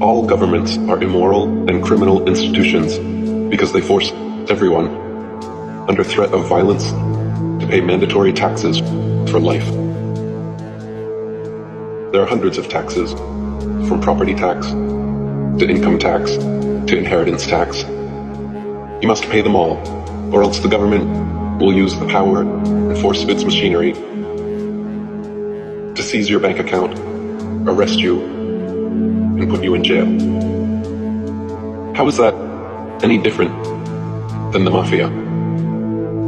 All governments are immoral and criminal institutions because they force everyone, under threat of violence, to pay mandatory taxes for life. There are hundreds of taxes, from property tax to income tax to inheritance tax. You must pay them all, or else the government will use the power and force of its machinery to seize your bank account, arrest you, and put you in jail. How is that any different than the mafia?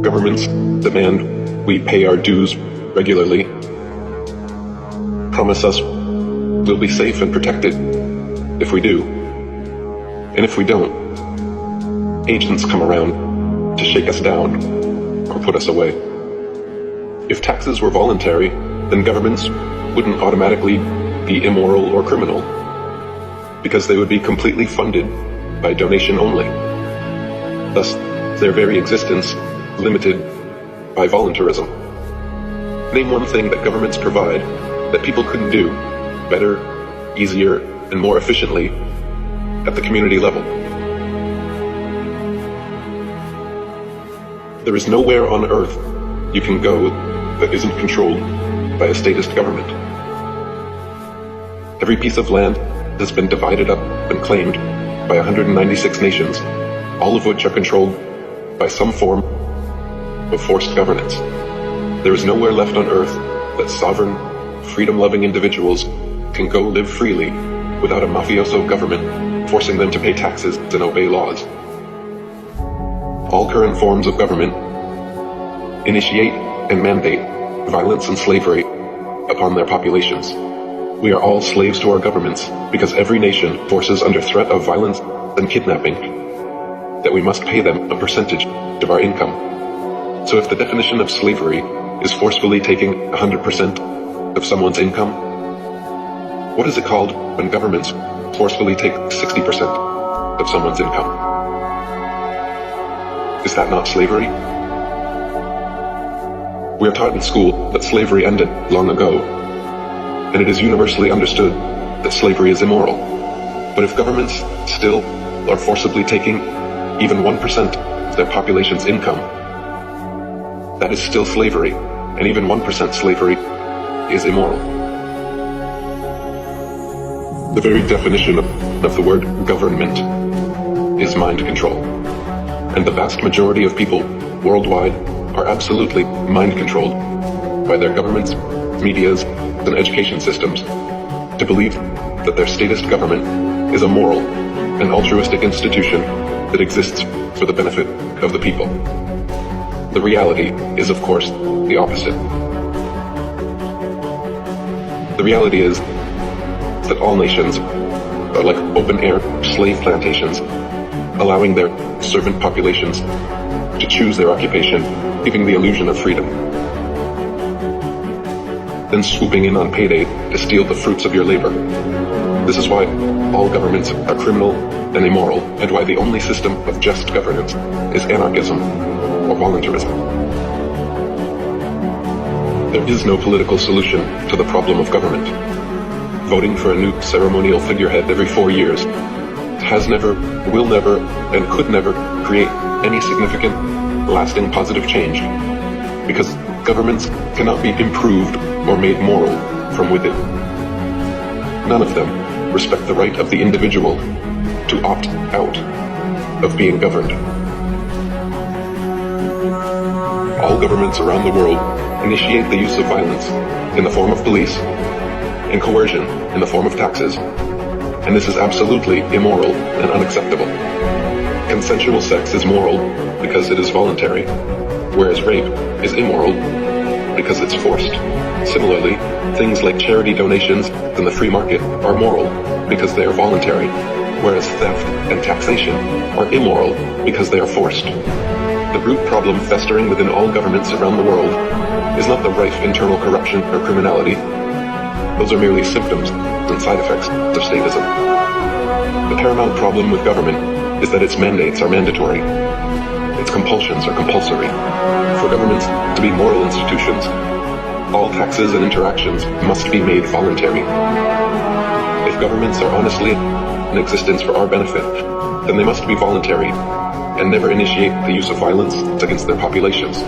Governments demand we pay our dues regularly, promise us we'll be safe and protected if we do, and if we don't, agents come around to shake us down or put us away. If taxes were voluntary, then governments wouldn't automatically be immoral or criminal, because they would be completely funded by donation only. Thus, their very existence limited by voluntarism. Name one thing that governments provide that people couldn't do better, easier, and more efficiently at the community level. There is nowhere on earth you can go that isn't controlled by a statist government. Every piece of land has been divided up and claimed by 196 nations, all of which are controlled by some form of forced governance. There is nowhere left on earth that sovereign, freedom-loving individuals can go live freely without a mafioso government forcing them to pay taxes and obey laws. All current forms of government initiate and mandate violence and slavery upon their populations. We are all slaves to our governments because every nation forces under threat of violence and kidnapping that we must pay them a percentage of our income. So if the definition of slavery is forcefully taking 100% of someone's income, what is it called when governments forcefully take 60% of someone's income? Is that not slavery? We are taught in school that slavery ended long ago, and it is universally understood that slavery is immoral. But if governments still are forcibly taking even 1% of their population's income, that is still slavery, and even 1% slavery is immoral. The very definition of the word government is mind control, and the vast majority of people worldwide are absolutely mind controlled by their governments, medias, and education systems to believe that their statist government is a moral and altruistic institution that exists for the benefit of the people. The reality is, of course, the opposite. The reality is that all nations are like open-air slave plantations, allowing their servant populations to choose their occupation, giving the illusion of freedom, then swooping in on payday to steal the fruits of your labor. This is why all governments are criminal and immoral, and why the only system of just governance is anarchism or voluntarism. There is no political solution to the problem of government. Voting for a new ceremonial figurehead every 4 years has never, will never, and could never create any significant, lasting positive change, because governments cannot be improved or made moral from within. None of them respect the right of the individual to opt out of being governed. All governments around the world initiate the use of violence in the form of police and coercion in the form of taxes, and this is absolutely immoral and unacceptable. Consensual sex is moral because it is voluntary, whereas rape is immoral because it's forced. Similarly, things like charity donations and the free market are moral because they are voluntary, whereas theft and taxation are immoral because they are forced. The root problem festering within all governments around the world is not the rife internal corruption or criminality. Those are merely symptoms and side effects of statism. The paramount problem with government is that its mandates are mandatory. Its compulsions are compulsory. For governments to be moral institutions, all taxes and interactions must be made voluntary. If governments are honestly in existence for our benefit, then they must be voluntary and never initiate the use of violence against their populations.